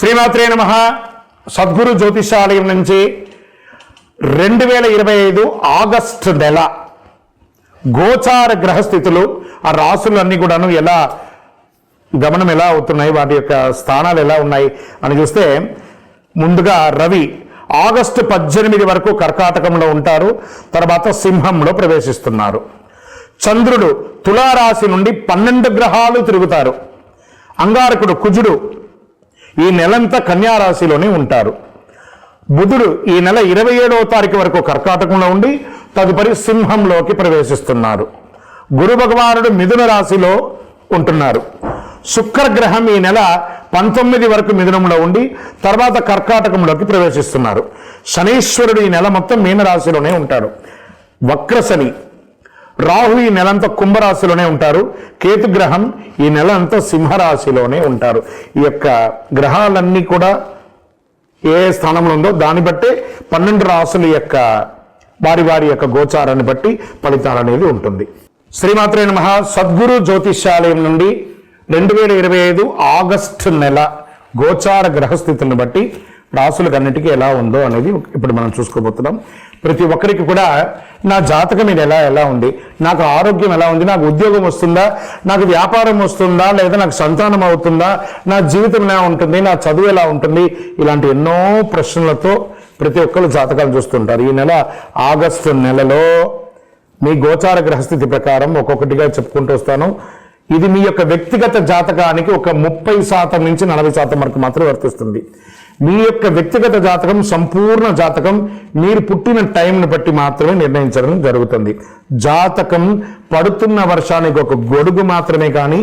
శ్రీమాత్రే నమః. సద్గురు జ్యోతిషాలయం నుంచి 2025 ఆగస్టు నెల గోచార గ్రహస్థితులు, ఆ రాసులన్నీ కూడాను ఎలా గమనం ఎలా అవుతున్నాయి, వాటి యొక్క స్థానాలు ఎలా ఉన్నాయి అని చూస్తే, ముందుగా రవి ఆగస్టు 18 వరకు కర్కాటకంలో ఉంటారు, తర్వాత సింహంలో ప్రవేశిస్తున్నారు. చంద్రుడు తులారాశి నుండి 12 గ్రహాలు తిరుగుతారు. అంగారకుడు కుజుడు ఈ నెలంతా కన్యారాశిలోనే ఉంటారు. బుధుడు ఈ నెల 27వ తారీఖు వరకు కర్కాటకంలో ఉండి తదుపరి సింహంలోకి ప్రవేశిస్తున్నారు. గురు భగవానుడు మిథున రాశిలో ఉంటున్నారు. శుక్రగ్రహం ఈ నెల 19 వరకు మిథునంలో ఉండి తర్వాత కర్కాటకంలోకి ప్రవేశిస్తున్నారు. శనీశ్వరుడు ఈ నెల మొత్తం మీనరాశిలోనే ఉంటాడు. వక్రశని రాహు ఈ నెలంతా కుంభరాశిలోనే ఉంటారు. కేతుగ్రహం ఈ నెల అంతా సింహరాశిలోనే ఉంటారు. ఈ యొక్క గ్రహాలన్నీ కూడా ఏ స్థానంలో ఉందో దాన్ని బట్టే 12 రాశుల యొక్క వారి యొక్క గోచారాన్ని బట్టి ఫలితాలు అనేది ఉంటుంది. శ్రీమాత్రే నమః. సద్గురు జ్యోతిషాలయం నుండి 2025 ఆగస్టు నెల గోచార గ్రహస్థితులను బట్టి రాసులకు అన్నిటికీ ఎలా ఉందో అనేది ఇప్పుడు మనం చూసుకోబోతున్నాం. ప్రతి ఒక్కరికి కూడా నా జాతకం ఇది ఎలా ఉంది, నాకు ఆరోగ్యం ఎలా ఉంది, నాకు ఉద్యోగం వస్తుందా, నాకు వ్యాపారం వస్తుందా, లేదా నాకు సంతానం అవుతుందా, నా జీవితం ఎలా ఉంటుంది, నా చదువు ఎలా ఉంటుంది, ఇలాంటి ఎన్నో ప్రశ్నలతో ప్రతి ఒక్కరు జాతకాలు చూస్తుంటారు. ఈ నెల ఆగస్టు నెలలో మీ గోచార గ్రహస్థితి ప్రకారం ఒక్కొక్కటిగా చెప్పుకుంటూ వస్తాను. ఇది మీ యొక్క వ్యక్తిగత జాతకానికి ఒక 30% నుంచి 40% వరకు మాత్రమే వర్తిస్తుంది. మీ యొక్క వ్యక్తిగత జాతకం, సంపూర్ణ జాతకం మీరు పుట్టిన టైంని బట్టి మాత్రమే నిర్ణయించడం జరుగుతుంది. జాతకం పడుతున్న వర్షానికి ఒక గొడుగు మాత్రమే, కానీ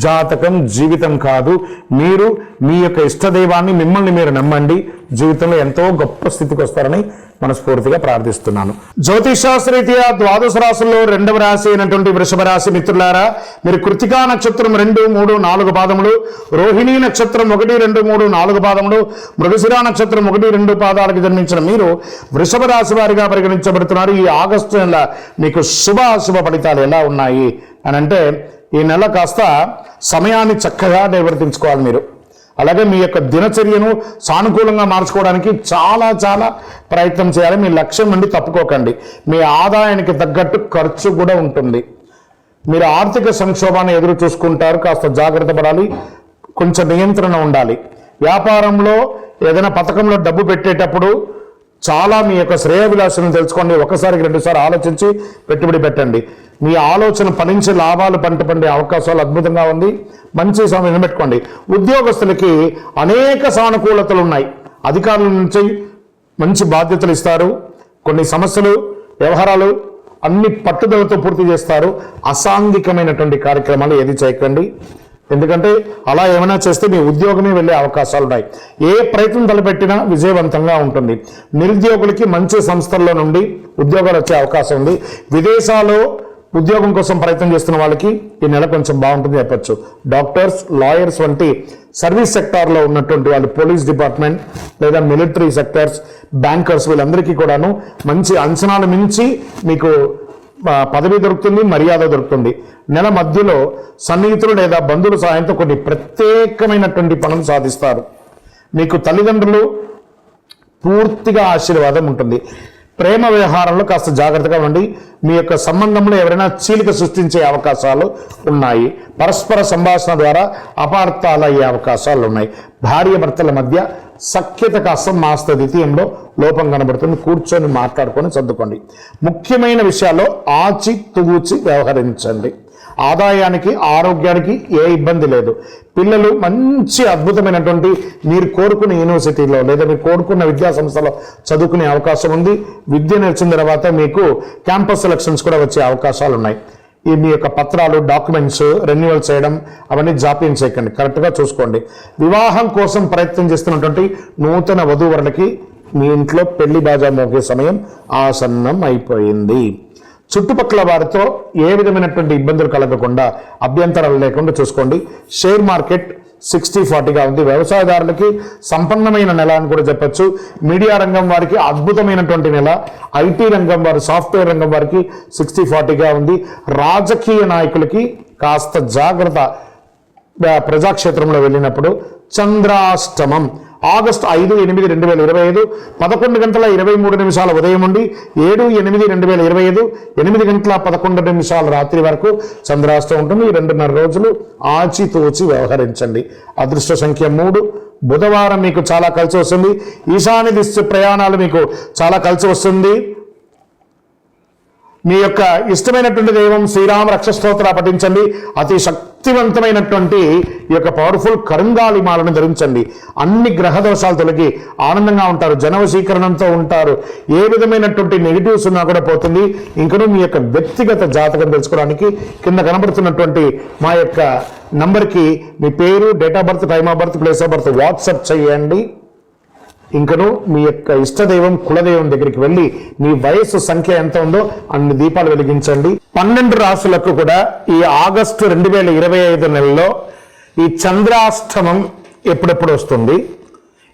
జాతకం జీవితం కాదు. మీరు మీ యొక్క ఇష్టదైవాన్ని, మిమ్మల్ని మీరు నమ్మండి, జీవితంలో ఎంతో గొప్ప స్థితికి వస్తారని మనస్ఫూర్తిగా ప్రార్థిస్తున్నాను. జ్యోతిషాస్త్రరీత్యా ద్వాదశ రాశుల్లో 2వ రాశి అయినటువంటి వృషభ రాశి మిత్రులారా, మీరు కృతికా నక్షత్రం 2, 3, 4 పాదములు, రోహిణీ నక్షత్రం 1, 2, 3, 4 పాదములు, మృగశిర నక్షత్రం 1, 2 పాదాలకు జన్మించిన మీరు వృషభ రాశి వారిగా పరిగణించబడుతున్నారు. ఈ ఆగస్టు నెల మీకు శుభాశుభ ఫలితాలు ఎలా ఉన్నాయి అని అంటే, ఈ నెల కాస్త సమయాన్ని చక్కగా నిర్వర్తించుకోవాలి మీరు. అలాగే మీ యొక్క దినచర్యను సానుకూలంగా మార్చుకోవడానికి చాలా ప్రయత్నం చేయాలి. మీ లక్ష్యం నుండి తప్పుకోకండి. మీ ఆదాయానికి తగ్గట్టు ఖర్చు కూడా ఉంటుంది. మీరు ఆర్థిక సంక్షోభాన్ని ఎదురు చూసుకుంటారు, కాస్త జాగ్రత్త పడాలి, కొంచెం నియంత్రణ ఉండాలి. వ్యాపారంలో ఏదైనా పథకంలో డబ్బు పెట్టేటప్పుడు చాలా మీ యొక్క శ్రేయభిలాషను తెలుసుకోండి. ఒకసారికి 2 సార్లు ఆలోచించి పెట్టుబడి పెట్టండి. మీ ఆలోచన ఫలించి లాభాలు పండే అవకాశాలు అద్భుతంగా ఉంది. మంచి సమయం పెట్టుకోండి. ఉద్యోగస్తులకి అనేక సానుకూలతలు ఉన్నాయి. అధికారుల నుంచి మంచి బాధ్యతలు ఇస్తారు. కొన్ని సమస్యలు, వ్యవహారాలు అన్ని పట్టుదలతో పూర్తి చేస్తారు. అసాంఘికమైనటువంటి కార్యక్రమాలు ఏది చేయకండి. ఎందుకంటే అలా ఏమైనా చేస్తే మీ ఉద్యోగమే వెళ్ళే అవకాశాలు ఉన్నాయి. ఏ ప్రయత్నం తలపెట్టినా విజయవంతంగా ఉంటుంది. నిరుద్యోగులకి మంచి సంస్థల్లో నుండి ఉద్యోగాలు వచ్చే అవకాశం ఉంది. విదేశాల్లో ఉద్యోగం కోసం ప్రయత్నం చేస్తున్న వాళ్ళకి ఈ నెల కొంచెం బాగుంటుంది చెప్పచ్చు. డాక్టర్స్, లాయర్స్ వంటి సర్వీస్ సెక్టార్లో ఉన్నటువంటి వాళ్ళు, పోలీస్ డిపార్ట్మెంట్ లేదా మిలిటరీ సెక్టార్స్, బ్యాంకర్స్, వీళ్ళందరికీ కూడాను మంచి అంచనాలు మించి మీకు పదవి దొరుకుతుంది, మర్యాద దొరుకుతుంది. నెల మధ్యలో సన్నిహితులు లేదా బంధువుల సహాయంతో కొన్ని ప్రత్యేకమైనటువంటి పనులు సాధిస్తారు. మీకు తల్లిదండ్రులు పూర్తిగా ఆశీర్వాదం ఉంటుంది. ప్రేమ వ్యవహారంలో కాస్త జాగ్రత్తగా ఉండి మీ యొక్క సంబంధంలో ఎవరైనా చీలిక సృష్టించే అవకాశాలు ఉన్నాయి. పరస్పర సంభాషణ ద్వారా అపార్థాలు అయ్యే అవకాశాలు ఉన్నాయి. భార్య భర్తల మధ్య సఖ్యత కాస్త మాస్త ద్వితీయంలో లోపం కనబడుతుంది. కూర్చొని మాట్లాడుకొని సర్దుకోండి. ముఖ్యమైన విషయాల్లో ఆచి తూచి వ్యవహరించండి. ఆదాయానికి, ఆరోగ్యానికి ఏ ఇబ్బంది లేదు. పిల్లలు మంచి అద్భుతమైనటువంటి మీరు కోరుకున్న యూనివర్సిటీలో లేదా మీరు కోరుకున్న విద్యా సంస్థలో చదువుకునే అవకాశం ఉంది. విద్య నేర్చిన తర్వాత మీకు క్యాంపస్ సెలక్షన్స్ కూడా వచ్చే అవకాశాలు ఉన్నాయి. ఈ మీ యొక్క పత్రాలు, డాక్యుమెంట్స్ రెన్యువల్ చేయడం అవన్నీ జాప్యం చేయకండి, కరెక్ట్గా చూసుకోండి. వివాహం కోసం ప్రయత్నం చేస్తున్నటువంటి నూతన వధూవరులకి మీ ఇంట్లో పెళ్లి బాజా మోగే సమయం ఆసన్నం అయిపోయింది. చుట్టుపక్కల వారితో ఏ విధమైనటువంటి ఇబ్బందులు కలగకుండా, అభ్యంతరాలు లేకుండా చూసుకోండి. షేర్ మార్కెట్ 60-40గా ఉంది. వ్యవసాయదారులకి సంపన్నమైన నెల అని కూడా చెప్పచ్చు. మీడియా రంగం వారికి అద్భుతమైనటువంటి నెల. ఐటీ రంగం వారు, సాఫ్ట్వేర్ రంగం వారికి 60-40గా ఉంది. రాజకీయ నాయకులకి కాస్త జాగ్రత్త. ప్రజాక్షేత్రంలో వెళ్ళినప్పుడు చంద్రాష్టమం ఆగస్టు 5/8/2025 11:23 ఉదయం నుండి 7/8/2025 8:11 రాత్రి వరకు చంద్రాష్టం ఉంటుంది. ఈ 2.5 రోజులు ఆచితూచి వ్యవహరించండి. అదృష్ట సంఖ్య 3. బుధవారం మీకు చాలా కలిసి వస్తుంది. ఈశాన్య దిశ ప్రయాణాలు మీకు చాలా కలిసి వస్తుంది. మీ యొక్క ఇష్టమైనటువంటి దైవం శ్రీరామ రక్ష స్తోత్ర పఠించండి. అతి శక్తివంతమైనటువంటి ఈ యొక్క పవర్ఫుల్ కరుంగాలి మాలను ధరించండి. అన్ని గ్రహ దోషాలు తొలగి ఆనందంగా ఉంటారు, జనవశీకరణంతో ఉంటారు. ఏ విధమైనటువంటి నెగిటివ్స్ ఉన్నా కూడా పోతుంది. ఇంకనూ మీ యొక్క వ్యక్తిగత జాతకం తెలుసుకోవడానికి కింద కనబడుతున్నటువంటి మా యొక్క నంబర్కి మీ పేరు, date of birth, time of birth, place of birth WhatsApp చేయండి. ఇంకను మీ యొక్క ఇష్టదైవం కులదైవం దగ్గరికి వెళ్ళి మీ వయస్సు సంఖ్య ఎంత ఉందో అన్ని దీపాలు వెలిగించండి. 12 రాశులకు కూడా ఈ ఆగస్టు 2025 నెలలో ఈ చంద్రాష్టమం ఎప్పుడెప్పుడు వస్తుంది,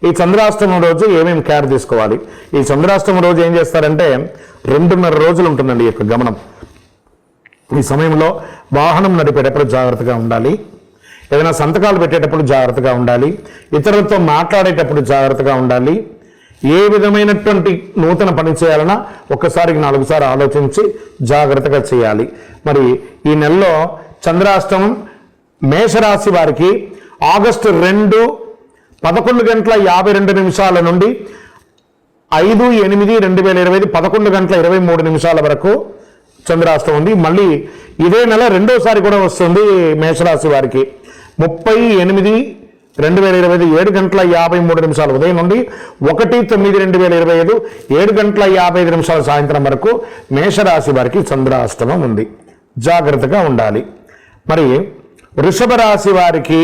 ఈ చంద్రాష్టమం రోజు ఏమేమి కేర్ తీసుకోవాలి. ఈ చంద్రాష్టమం రోజు ఏం చేస్తారంటే 2.5 రోజులు ఉంటుందండి ఈ యొక్క గమనం. ఈ సమయంలో వాహనం నడిపేటప్పుడు జాగ్రత్తగా ఉండాలి, ఏదైనా సంతకాలు పెట్టేటప్పుడు జాగ్రత్తగా ఉండాలి, ఇతరులతో మాట్లాడేటప్పుడు జాగ్రత్తగా ఉండాలి. ఏ విధమైనటువంటి నూతన పని చేయాలన్నా ఒక్కసారికి 4 సార్లు ఆలోచించి జాగ్రత్తగా చేయాలి. మరి ఈ నెలలో చంద్రాష్టమం మేషరాశి వారికి ఆగస్టు 2 11:52 నుండి 5/8/2025 11:23 వరకు చంద్రాష్టమం ఉంది. మళ్ళీ ఇదే నెల రెండోసారి కూడా వస్తుంది మేషరాశి వారికి 30/8/2025 7:53 ఉదయం నుండి 1/9/2025 7:55 సాయంత్రం వరకు మేషరాశి వారికి చంద్రాష్టమం ఉంది. జాగ్రత్తగా ఉండాలి. మరి వృషభ రాశి వారికి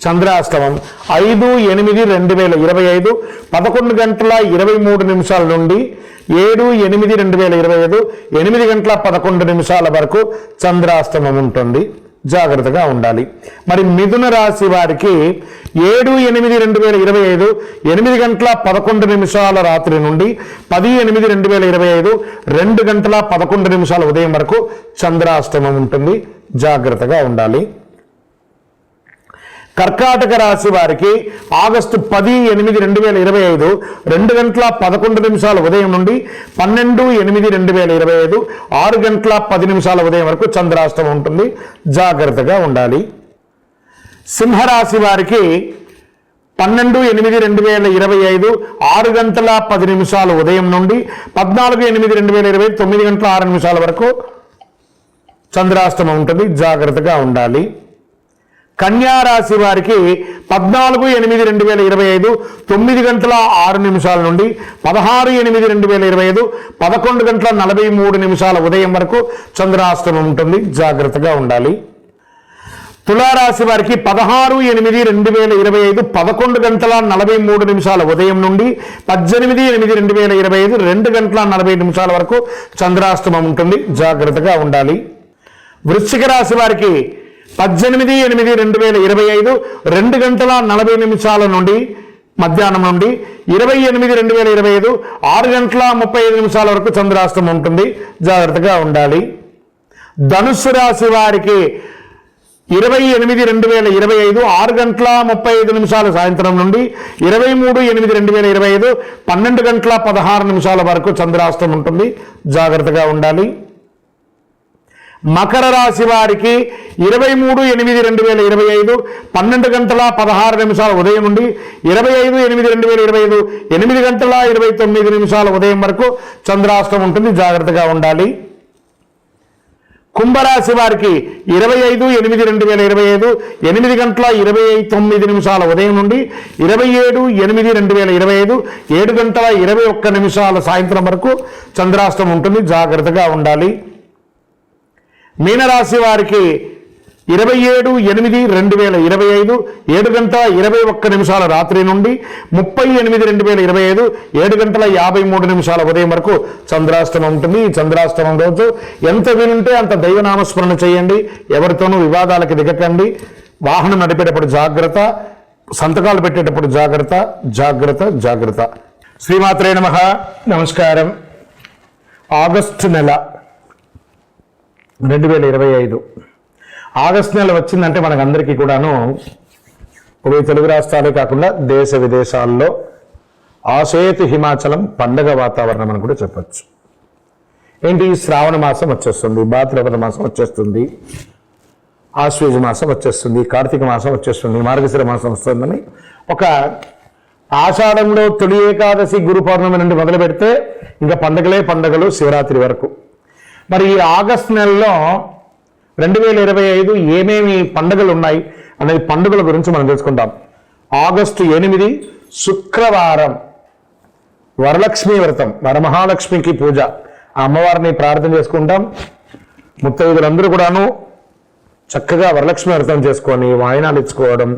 చంద్రాష్టమం 5/8/2025 11:23 నుండి 7/8/2025 8:11 వరకు చంద్రాష్టమం ఉంటుంది. జాగ్రత్తగా ఉండాలి. మరి మిథున రాశి వారికి 7/8/2025 8:11 రాత్రి నుండి 10/8/2025 2:11 ఉదయం వరకు చంద్రాష్టమం ఉంటుంది. జాగ్రత్తగా ఉండాలి. కర్కాటక రాశి వారికి ఆగస్టు 10/8/2025 2:11 ఉదయం నుండి 12/8/2025 6:10 ఉదయం వరకు చంద్రాష్టమం ఉంటుంది. జాగ్రత్తగా ఉండాలి. సింహరాశి వారికి 12/8/2025 6:10 ఉదయం నుండి 14/8/2025 9:06 వరకు చంద్రాష్టమం ఉంటుంది. జాగ్రత్తగా ఉండాలి. కన్యా రాశి వారికి 14/8/2025 9:06 నుండి 16/8/2025 11:43 ఉదయం వరకు చంద్రాష్టమం ఉంటుంది. జాగ్రత్తగా ఉండాలి. తులారాశి వారికి 16/8/2025 11:43 ఉదయం నుండి 18/8/2025 2:40 వరకు చంద్రాష్టమం ఉంటుంది. జాగ్రత్తగా ఉండాలి. వృశ్చిక రాశి వారికి 18/8/2025 2:40 నుండి మధ్యాహ్నం నుండి 20/8/2025 6:35 వరకు చంద్రాష్టమం ఉంటుంది. జాగ్రత్తగా ఉండాలి. ధనుస్సు రాశి వారికి 20/8/2025 6:35 సాయంత్రం నుండి 23/8/2025 12:16 వరకు చంద్రాష్టమం ఉంటుంది. జాగ్రత్తగా ఉండాలి. మకర రాశి వారికి 23/8/2025 12:16 ఉదయం నుండి 25/8/2025 8:29 ఉదయం వరకు చంద్రాష్టమం ఉంటుంది. జాగ్రత్తగా ఉండాలి. కుంభరాశి వారికి 25/8/2025 8:29 ఉదయం నుండి 27/8/2025 7:21 సాయంత్రం వరకు చంద్రాష్టమం ఉంటుంది. జాగ్రత్తగా ఉండాలి. మీనరాశి వారికి 27/8/2025 7:21 రాత్రి నుండి 30/8/2025 7:53 ఉదయం వరకు చంద్రాష్టమం ఉంటుంది. ఈ చంద్రాష్టమం రోజు ఎంత వీలుంటే అంత దైవనామస్మరణ చేయండి. ఎవరితోనూ వివాదాలకు దిగకండి. వాహనం నడిపేటప్పుడు జాగ్రత్త, సంతకాలు పెట్టేటప్పుడు జాగ్రత్త, జాగ్రత్త, జాగ్రత్త. శ్రీమాత్రే నమః. నమస్కారం. ఆగస్టు నెల 2025 ఆగస్టు నెల వచ్చిందంటే మనకందరికీ కూడాను ఉభయ తెలుగు రాష్ట్రాలే కాకుండా దేశ విదేశాల్లో ఆసేతు హిమాచలం పండగ వాతావరణం అని కూడా చెప్పచ్చు. ఏంటి, శ్రావణ మాసం వచ్చేస్తుంది, భాద్రపద మాసం వచ్చేస్తుంది, ఆశ్వేజ మాసం వచ్చేస్తుంది, కార్తీక మాసం వచ్చేస్తుంది, మార్గశిర మాసం వస్తుందని ఒక ఆషాఢంలో తొలి ఏకాదశి గురు పౌర్ణమి నుండి మొదలు పెడితే ఇంకా పండగలే పండగలు శివరాత్రి వరకు. మరి ఈ ఆగస్టు నెలలో 2025 ఏమేమి పండుగలు ఉన్నాయి అనేది పండుగల గురించి మనం తెలుసుకుందాం. ఆగస్టు 8 శుక్రవారం వరలక్ష్మీ వ్రతం, వరమహాలక్ష్మికి పూజ, ఆ అమ్మవారిని ప్రార్థన చేసుకుంటాం. ముత్తైదులందరూ కూడాను చక్కగా వరలక్ష్మి వ్రతం చేసుకొని వాయినాలు ఇచ్చుకోవడం,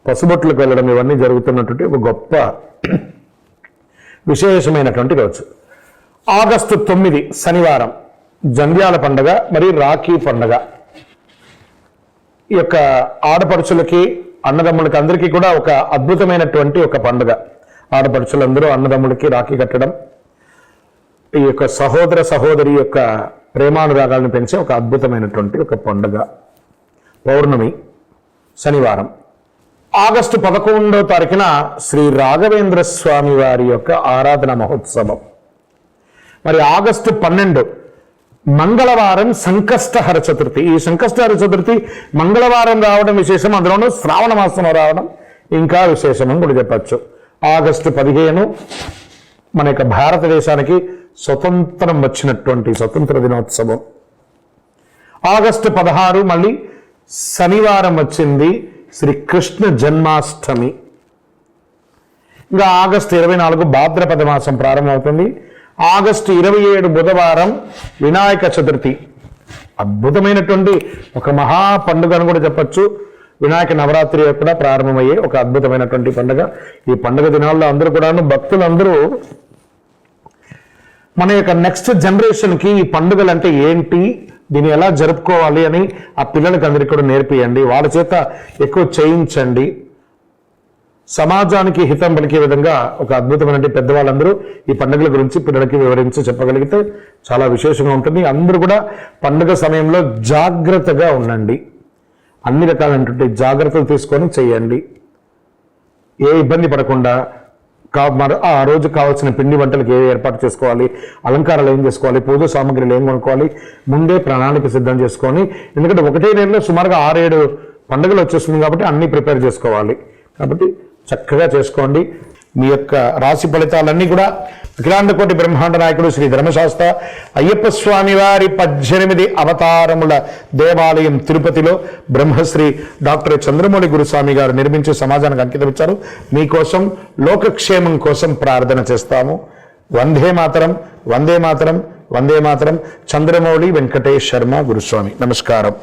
పసుబొట్లకు వెళ్ళడం, ఇవన్నీ జరుగుతున్నటువంటి ఒక గొప్ప విశేషమైనటువంటి రోజు. ఆగస్టు 9 శనివారం జంధ్యాల పండుగ మరియు రాఖీ పండుగ. ఈ యొక్క ఆడపడుచులకి అన్నదమ్ములకి అందరికీ కూడా ఒక అద్భుతమైనటువంటి ఒక పండుగ. ఆడపడుచులందరూ అన్నదమ్ములకి రాఖీ కట్టడం, ఈ యొక్క సహోదర సహోదరి యొక్క ప్రేమానురాగాలను పెంచే ఒక అద్భుతమైనటువంటి ఒక పండుగ. పౌర్ణమి శనివారం. ఆగస్టు 11వ తారీఖున శ్రీ రాఘవేంద్ర స్వామి వారి యొక్క ఆరాధన మహోత్సవం. మరి ఆగస్టు 12 మంగళవారం సంకష్టహర చతుర్థి. ఈ సంకష్టహర చతుర్థి మంగళవారం రావడం విశేషం, అందులోనూ శ్రావణ మాసం రావడం ఇంకా విశేషం అని కూడా చెప్పచ్చు. ఆగస్టు 15 మన యొక్క భారతదేశానికి స్వతంత్రం వచ్చినటువంటి స్వతంత్ర దినోత్సవం. ఆగస్టు 16 మళ్ళీ శనివారం వచ్చింది, శ్రీ కృష్ణ జన్మాష్టమి. ఇంకా ఆగస్టు 24 భాద్రపద మాసం ప్రారంభమవుతుంది. ఆగస్టు 27 బుధవారం వినాయక చతుర్థి. అద్భుతమైనటువంటి ఒక మహా పండుగ అని కూడా చెప్పచ్చు. వినాయక నవరాత్రి కూడా ప్రారంభమయ్యే ఒక అద్భుతమైనటువంటి పండుగ. ఈ పండుగ దినాల్లో అందరూ కూడాను భక్తులందరూ మన యొక్క నెక్స్ట్ జనరేషన్కి ఈ పండుగలు అంటే ఏంటి, దీన్ని ఎలా జరుపుకోవాలి అని ఆ పిల్లలకి అందరికీ కూడా నేర్పియండి, వాళ్ళ చేత ఎక్కువ చేయించండి. సమాజానికి హితం పలికే విధంగా ఒక అద్భుతమైన పెద్దవాళ్ళందరూ ఈ పండుగల గురించి పిల్లలకి వివరించి చెప్పగలిగితే చాలా విశేషంగా ఉంటుంది. అందరూ కూడా పండుగ సమయంలో జాగ్రత్తగా ఉండండి, అన్ని రకాలైనటువంటి జాగ్రత్తలు తీసుకొని చేయండి. ఏ ఇబ్బంది పడకుండా ఆ రోజు కావాల్సిన పిండి వంటలకు ఏ ఏర్పాటు చేసుకోవాలి, అలంకారాలు ఏం చేసుకోవాలి, పూజ సామాగ్రిలు ఏం కొనుక్కోవాలి, ముందే ప్రణాళిక సిద్ధం చేసుకొని, ఎందుకంటే ఒకటే నెలలో సుమారుగా 6-7 పండుగలు వచ్చేస్తుంది కాబట్టి అన్నీ ప్రిపేర్ చేసుకోవాలి. కాబట్టి చక్కగా చేసుకోండి. మీ యొక్క రాశి ఫలితాలన్నీ కూడా అఖిలాండకోటి బ్రహ్మాండ నాయకుడు శ్రీ ధర్మశాస్త్ర అయ్యప్ప స్వామి వారి 18 అవతారముల దేవాలయం తిరుపతిలో బ్రహ్మశ్రీ డాక్టర్ చంద్రమౌళి గురుస్వామి గారు నిర్మించి సమాజానికి అంకితం ఇచ్చారు. మీకోసం లోకక్షేమం కోసం ప్రార్థన చేస్తాము. వందే మాతరం, వందే మాతరం, వందే మాతరం. చంద్రమౌళి వెంకటేష్ శర్మ గురుస్వామి. నమస్కారం.